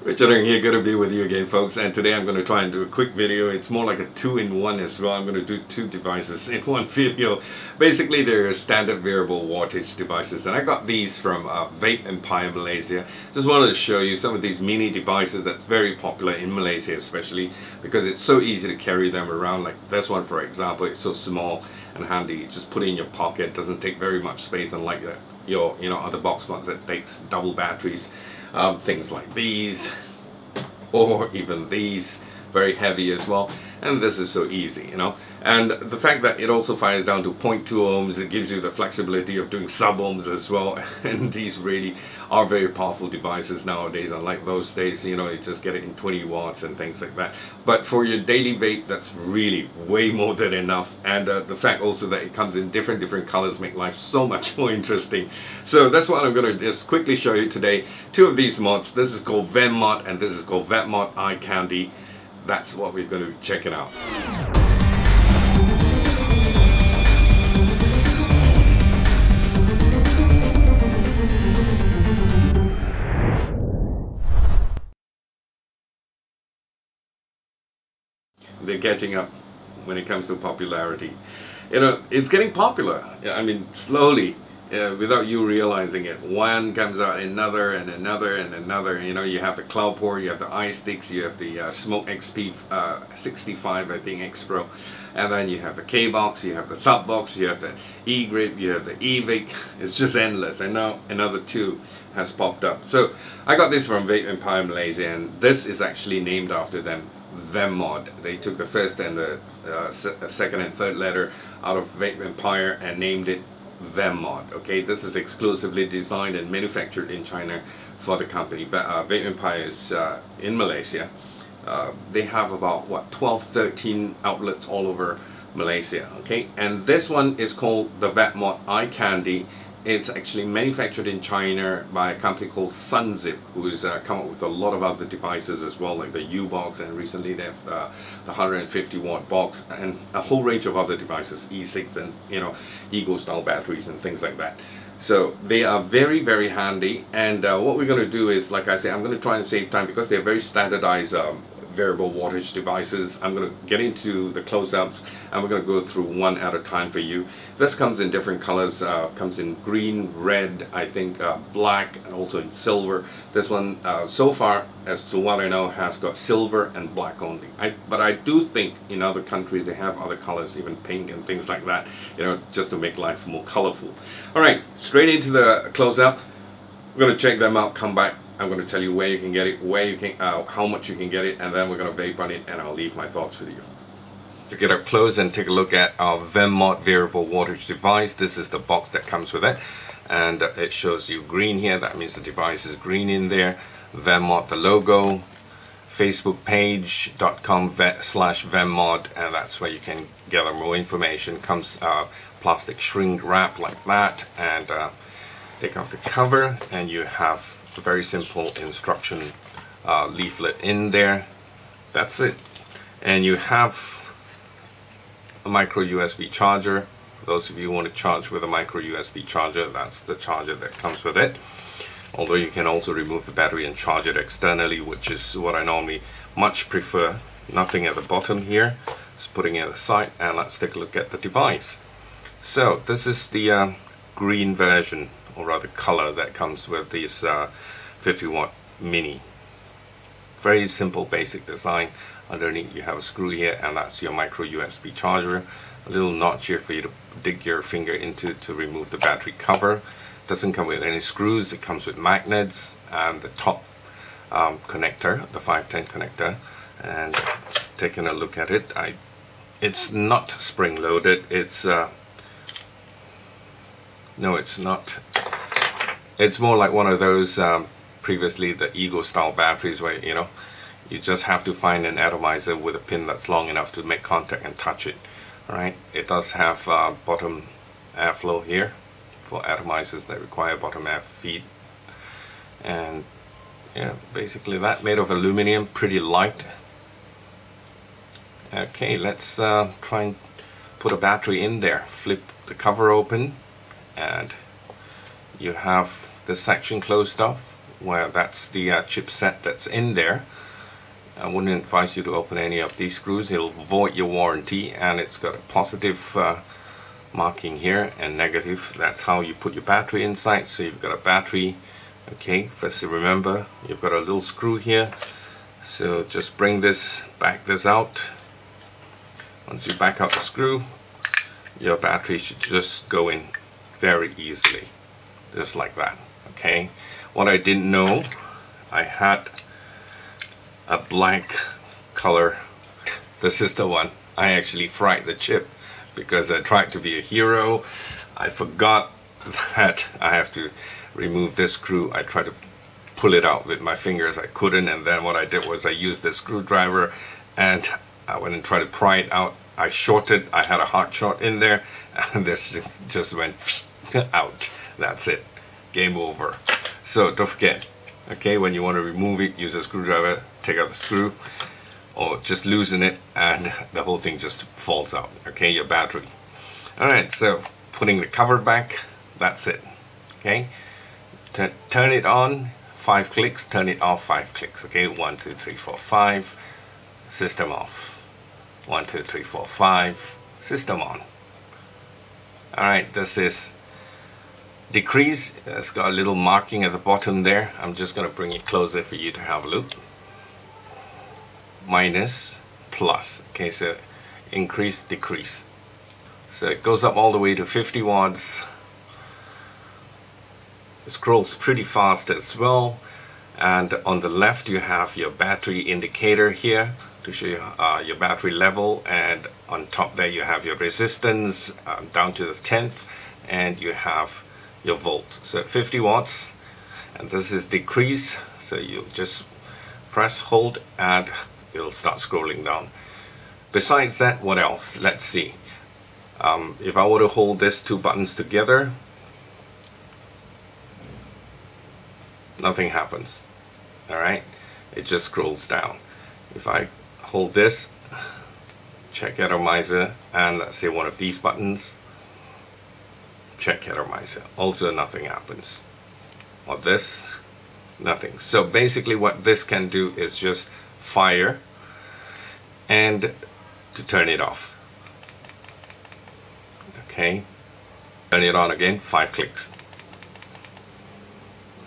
Richard here, good to be with you again, folks. And today I'm going to try and do a quick video. It's more like a two-in-one as well. I'm going to do two devices in one video. Basically, they're standard variable wattage devices, and I got these from Vapempire Malaysia. Just wanted to show you some of these mini devices that's very popular in Malaysia, especially because it's so easy to carry them around. Like this one, for example, it's so small and handy. You just put it in your pocket. Doesn't take very much space, unlike your other box mods that takes double batteries. Things like these, or even these, very heavy as well, and this is so easy, and the fact that it also fires down to 0.2 ohms, it gives you the flexibility of doing sub ohms as well. And these really are very powerful devices nowadays, unlike those days, you just get it in 20 watts and things like that. But for your daily vape, that's really way more than enough. And the fact also that it comes in different colors make life so much more interesting. So that's what I'm going to just quickly show you today. Two of these mods. This is called VEMMOD and this is called Vemmod iCandy. That's what we're going to be checking out. They're catching up when it comes to popularity. It's getting popular. I mean, slowly, without you realizing it. One comes out, another and another and another. You have the Cloud Pour, you have the iSticks, you have the Smoke XP 65, I think, X Pro, and then you have the K box, you have the sub box, you have the E grip, you have the E-Vic. It's just endless. And now another two has popped up. So I got this from Vapempire Malaysia, and this is actually named after them. VEMMOD. They took the first and the second and third letter out of Vapempire and named it VEMMOD. Okay, this is exclusively designed and manufactured in China for the company. Vapempire is in Malaysia. They have about 12-13 outlets all over Malaysia. Okay, and this one is called the Vemmod iCandy. It's actually manufactured in China by a company called Sunzip, who's come up with a lot of other devices as well, like the U-Box, and recently they have the 150-watt box and a whole range of other devices, E6 and Ego style batteries and things like that. So they are very handy, and what we're going to do is, like I say, I'm going to try and save time because they're very standardized variable wattage devices. I'm going to get into the close-ups and we're going to go through one at a time for you. This comes in different colors, comes in green, red, I think black, and also in silver. This one so far, as to what I know, has got silver and black only. But I do think in other countries they have other colors, even pink and things like that, just to make life more colorful. Alright, straight into the close-up. We're going to check them out, come back. I'm going to tell you where you can get it, how much you can get it, and then we're going to vape on it, and I'll leave my thoughts with you. To get up close and take a look at our VEMMOD variable wattage device, this is the box that comes with it, and it shows you green here. That means the device is green in there. VEMMOD, the logo, Facebook page.com/VEMMOD, and that's where you can gather more information. Comes plastic shrink wrap like that, and take off the cover, and you have a very simple instruction leaflet in there. That's it. And you have a micro USB charger. Those of you who want to charge with a micro USB charger, that's the charger that comes with it. Although you can also remove the battery and charge it externally, which is what I normally much prefer. Nothing at the bottom here. Just putting it aside, and let's take a look at the device. So this is the green version, or rather color, that comes with these 50-watt mini. Very simple basic design. Underneath you have a screw here, and that's your micro USB charger. A little notch here for you to dig your finger into to remove the battery cover. Doesn't come with any screws, it comes with magnets, and the top connector, the 510 connector. And taking a look at it, it's not spring loaded. It's no, it's not. It's more like one of those previously the Ego style batteries where you just have to find an atomizer with a pin that's long enough to make contact and touch it. Alright, it does have bottom airflow here for atomizers that require bottom air feed, and yeah, basically that, made of aluminum, pretty light. Okay, let's try and put a battery in there. Flip the cover open, and you have this section closed off Well, that's the chipset that's in there. I wouldn't advise you to open any of these screws. It'll void your warranty, and it's got a positive marking here and negative. That's how you put your battery inside. So you've got a battery. Okay, first remember you've got a little screw here. So just bring this, back this out. Once you back out the screw, your battery should just go in very easily, just like that. Okay, what I didn't know, I had a black color. This is the one. I actually fried the chip because I tried to be a hero. I forgot that I have to remove this screw. I tried to pull it out with my fingers. I couldn't, and then what I did was I used this screwdriver and I went and tried to pry it out. I shorted. I had a hard short in there, and this just went out. That's it. Game over. So don't forget, okay, when you want to remove it, use a screwdriver, take out the screw, or just loosen it, and the whole thing just falls out. Okay, your battery. Alright, so putting the cover back, that's it. Okay, turn it on, 5 clicks, turn it off, 5 clicks. Okay, 1, 2, 3, 4, 5, system off. 1, 2, 3, 4, 5, system on. Alright, this is decrease. It's got a little marking at the bottom there. I'm just going to bring it closer for you to have a look. Minus, plus. Okay, so increase, decrease. So it goes up all the way to 50 watts. It scrolls pretty fast as well. And on the left you have your battery indicator here to show you your battery level, and on top there you have your resistance down to the 10th, and you have your volt. So at 50 watts, and this is decrease, so you just press hold and it'll start scrolling down. Besides that, what else? Let's see. If I were to hold these two buttons together, nothing happens. Alright, it just scrolls down. If I hold this, check Atomizer, and let's say one of these buttons, check Atomizer, also nothing happens. Or this, nothing. So basically what this can do is just fire and to turn it off. Okay, turn it on again, 5 clicks.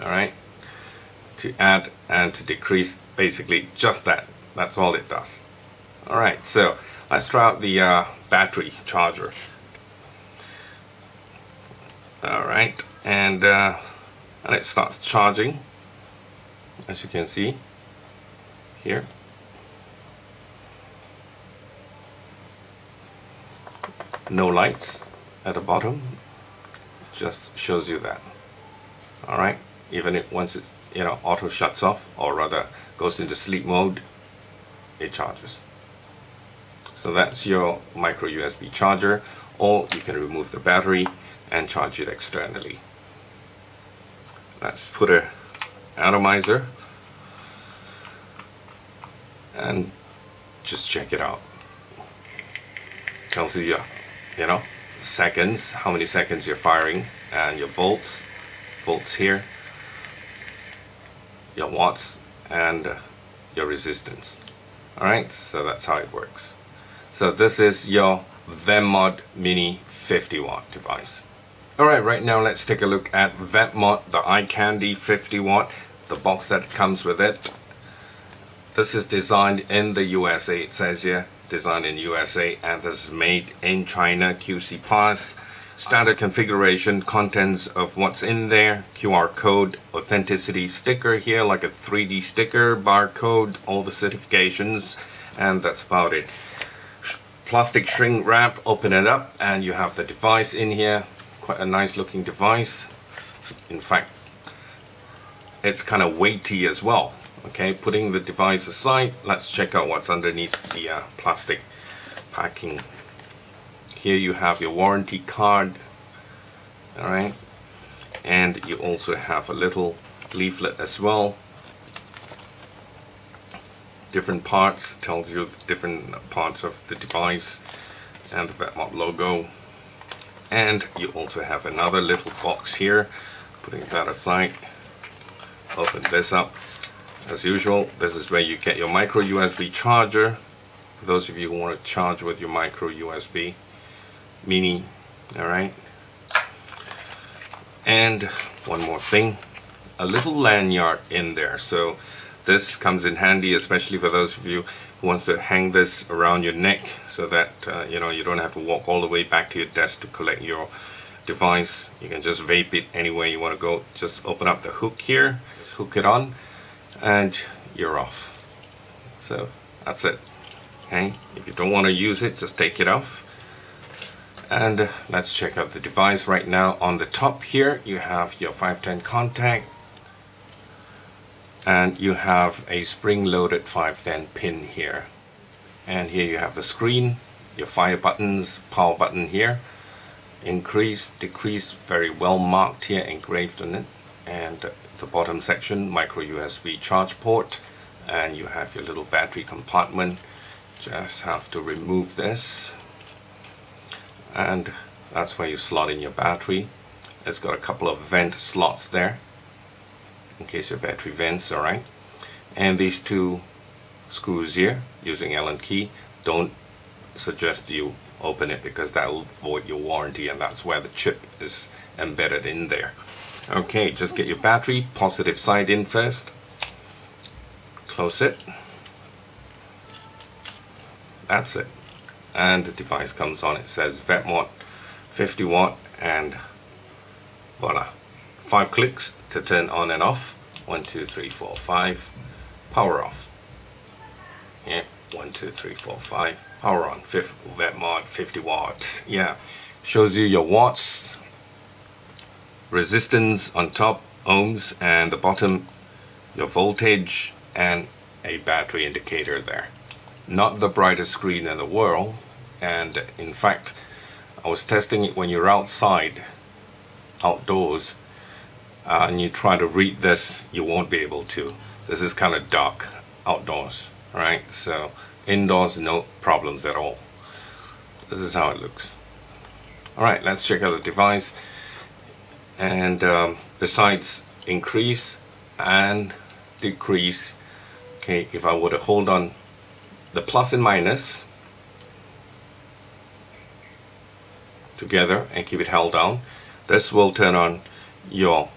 Alright, to add and to decrease, basically just that. That's all it does. Alright, so let's try out the battery charger. Alright, and it starts charging, as you can see here. No lights at the bottom, just shows you that. Alright, even if once it's, you know, auto shuts off, or rather goes into sleep mode, it charges. So that's your micro USB charger, or you can remove the battery and charge it externally. Let's put an atomizer and just check it out. Tells you, you know, seconds, how many seconds you're firing, and your volts here, your watts, and your resistance. Alright, so that's how it works. So this is your VEMMOD Mini 50-watt device. Alright, right now let's take a look at Vapemod, the iCandy 50-watt, the box that comes with it. This is designed in the USA, it says here, designed in USA, and this is made in China, QC pass. Standard configuration, contents of what's in there, QR code, authenticity sticker here, like a 3D sticker, barcode, all the certifications, and that's about it. Plastic shrink wrap, open it up, and you have the device in here. Quite a nice looking device. In fact, it's kind of weighty as well. Okay, putting the device aside, let's check out what's underneath the plastic packing. Here you have your warranty card, alright, and you also have a little leaflet as well. Different parts, tells you different parts of the device and the Vemmod logo. And you also have another little box here, putting that aside. open this up. As usual, this is where you get your micro USB charger. For those of you who want to charge with your micro USB mini, alright. And one more thing, a little lanyard in there. So this comes in handy, especially for those of you who wants to hang this around your neck so that you know, you don't have to walk all the way back to your desk to collect your device. You can just vape it anywhere you want to go. Just open up the hook here, just hook it on, and you're off. So that's it. Okay, if you don't want to use it, just take it off. And let's check out the device right now. On the top here you have your 510 contact, and you have a spring-loaded 510 pin here. And here you have the screen, your fire buttons, power button here, increase, decrease, very well marked here, engraved on it. And the bottom section, micro USB charge port, and you have your little battery compartment. Just have to remove this, and that's where you slot in your battery. It's got a couple of vent slots there in case your battery vents, alright. And these two screws here, using Allen key, don't suggest you open it because that will void your warranty, and that's where the chip is embedded in there. Okay, just get your battery, positive side in first, close it, that's it, and the device comes on. It says Vemmod 50 watt, and voila, 5 clicks to turn on and off. 1 2 3 4 5, power off. Yeah, 1 2 3 4 5, power on. Vemmod 50 watts. Yeah, shows you your watts, resistance on top, ohms, and the bottom your voltage, and a battery indicator there. Not the brightest screen in the world, and in fact I was testing it when you're outside, outdoors, and you try to read this, you won't be able to. This is kind of dark outdoors, right? So indoors, no problems at all. This is how it looks. Alright, let's check out the device. And besides increase and decrease, okay, if I were to hold on the plus and minus together and keep it held down, this will turn on your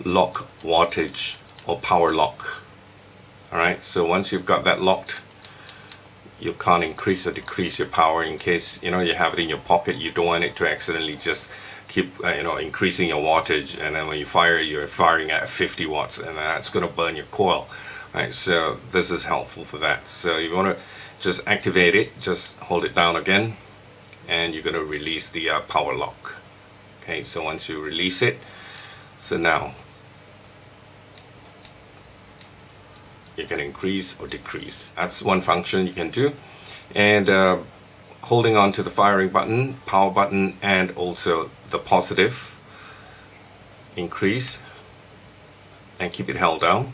lock wattage or power lock. Alright, so once you've got that locked, you can't increase or decrease your power in case, you know, you have it in your pocket. You don't want it to accidentally just keep you know, increasing your wattage, and then when you fire, you're firing at 50 watts, and that's going to burn your coil. Right, so this is helpful for that. So you want to just activate it, just hold it down again, and you're going to release the power lock. Okay, so once you release it, so now you can increase or decrease. That's one function you can do. And holding on to the firing button, power button, and also the positive, increase and keep it held down.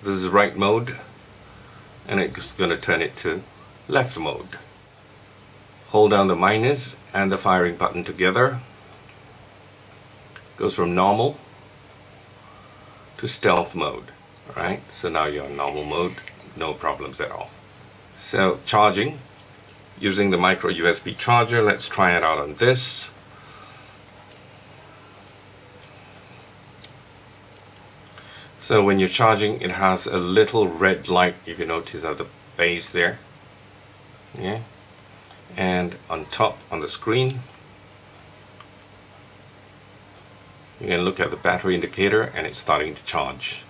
This is right mode, and it's going to turn it to left mode. Hold down the minus and the firing button together. Goes from normal to stealth mode. Alright, so now you're in normal mode, no problems at all. So charging using the micro USB charger, let's try it out on this. So when you're charging, it has a little red light, if you notice at the base there. Yeah. And on top on the screen, you can look at the battery indicator, and it's starting to charge.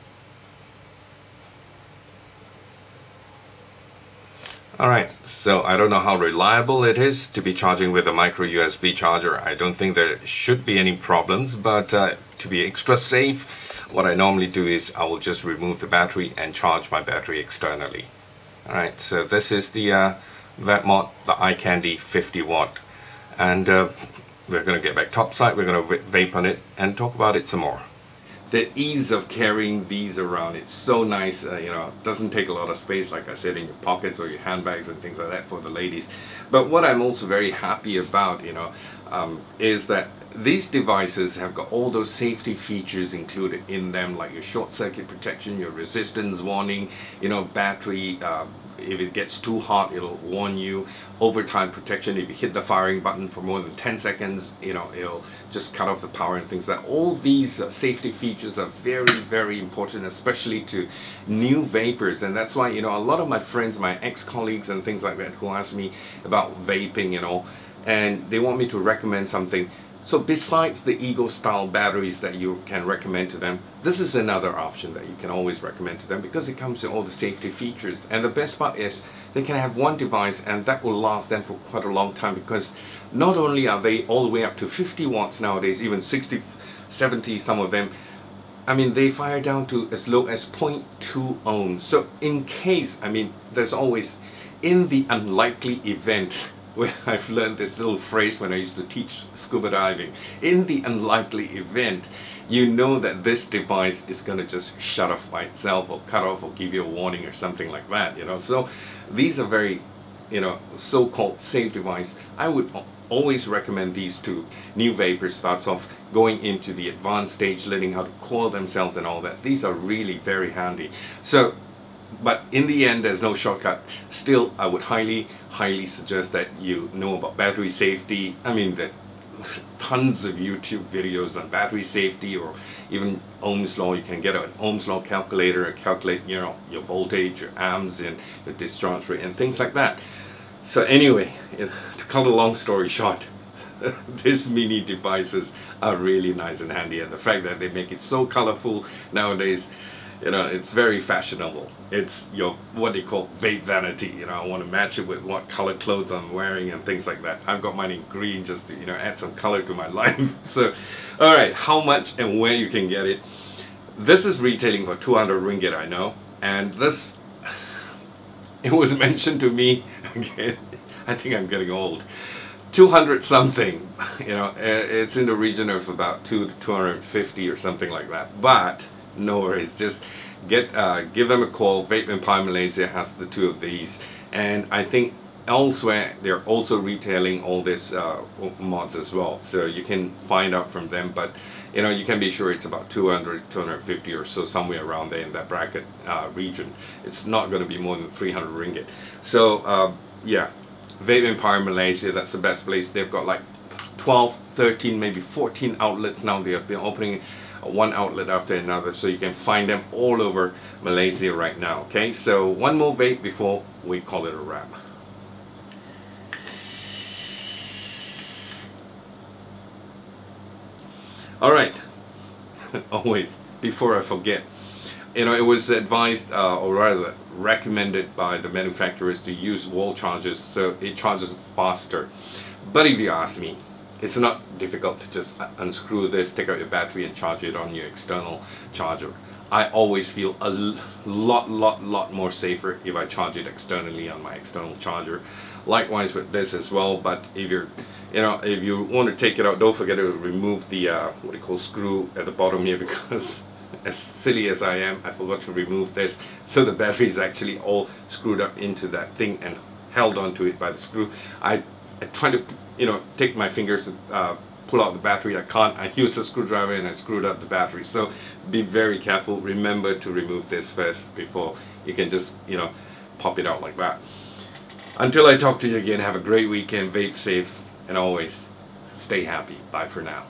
Alright, so I don't know how reliable it is to be charging with a micro USB charger. I don't think there should be any problems, but to be extra safe, what I normally do is I will just remove the battery and charge my battery externally. Alright, so this is the Vapmod, the iCandy 50 watt, and we're going to get back topside, we're going to vape on it and talk about it some more. The ease of carrying these around, it's so nice, you know, it doesn't take a lot of space, like I said, in your pockets or your handbags and things like that for the ladies. But what I'm also very happy about, you know, is that these devices have got all those safety features included in them, like your short circuit protection, your resistance warning, you know, battery, if it gets too hot, it'll warn you. Overtime protection, if you hit the firing button for more than 10 seconds, you know, it'll just cut off the power and things like that. All these safety features are very, very important, especially to new vapors. And that's why, you know, a lot of my friends, my ex-colleagues and things like that, who ask me about vaping and all, and they want me to recommend something. So besides the Ego style batteries that you can recommend to them, this is another option that you can always recommend to them, because it comes with all the safety features. And the best part is they can have one device and that will last them for quite a long time, because not only are they all the way up to 50 watts nowadays, even 60, 70, some of them, I mean, they fire down to as low as 0.2 ohms. So in case, I mean, there's always, in the unlikely event, where I've learned this little phrase when I used to teach scuba diving. In the unlikely event, you know that this device is going to just shut off by itself, or cut off, or give you a warning or something like that, you know. So these are very, you know, so-called safe device. I would always recommend these to new vapors. Starts off going into the advanced stage, learning how to coil themselves and all that. These are really very handy. So, but in the end, there's no shortcut. Still, I would highly suggest that you know about battery safety. I mean, there are tons of YouTube videos on battery safety, or even Ohm's law. You can get an Ohm's law calculator and calculate, you know, your voltage, your amps, and your discharge rate and things like that. So anyway, to cut a long story short, these mini devices are really nice and handy, and the fact that they make it so colorful nowadays, you know, it's very fashionable. It's your, what they call vape vanity. You know, I want to match it with what color clothes I'm wearing and things like that. I've got mine in green just to, you know, add some color to my life. So, all right, how much and where you can get it? This is retailing for 200 ringgit, I know. And this, it was mentioned to me, again, I think I'm getting old, 200 something, you know, it's in the region of about 250 or something like that. But no worries, just get give them a call. Vapempire Malaysia has the two of these, and I think elsewhere they're also retailing all this mods as well, so you can find out from them. But you know, you can be sure it's about 200, 250 or so, somewhere around there in that bracket region. It's not going to be more than 300 ringgit. So yeah, Vapempire Malaysia, that's the best place. They've got like 12, 13, maybe 14 outlets now. They have been opening one outlet after another, so you can find them all over Malaysia right now. Okay, so one more vape before we call it a wrap. All right, always, before I forget, you know, it was advised, or rather recommended by the manufacturers, to use wall chargers so it charges faster. But if you ask me, it's not difficult to just unscrew this, take out your battery and charge it on your external charger. I always feel a lot more safer if I charge it externally on my external charger. Likewise with this as well. But if you're, you know, if you want to take it out, don't forget to remove the what you call screw at the bottom here, because as silly as I am, I forgot to remove this. So the battery is actually all screwed up into that thing and held onto it by the screw. I try to, you know, take my fingers to pull out the battery. I can't. I use a screwdriver and I screwed up the battery. So be very careful. Remember to remove this first before you can just, you know, pop it out like that. Until I talk to you again, have a great weekend, vape safe, and always stay happy. Bye for now.